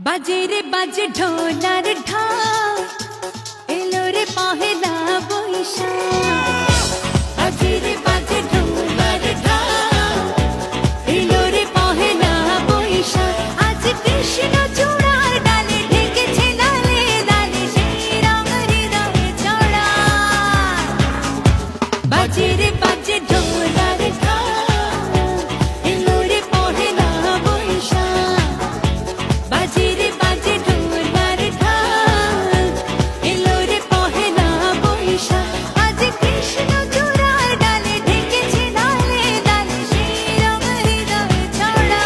बाजे रे बाजे ढोलार ढाल एलो रे पहेला बैशाख बाजे रे बाजे ढोलार ढाल एलो रे पहेला बैशाख आज कृष्ण चूड़ार डाले ढेकेছে লালে লালে সেই রং হৃদয়ে ছড়া बाजे रे बाजे ढोलार ढाल एलो रे पहेला बैशाख बाजे रे बाजे ढोलार ढाल एलो रे पहेला बैशाख आज कृष्ण चूड़ार डाले ढेकेছে লালে লালে সেই রং হৃদয়ে ছড়া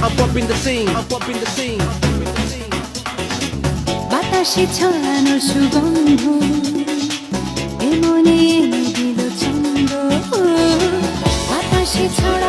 I'm bumping the scene. I'm bumping the scene. বাতাসে ছড়ানো সুগন্ধ এমনে এনে দিল ছন্দ বাতাসে ছড়ানো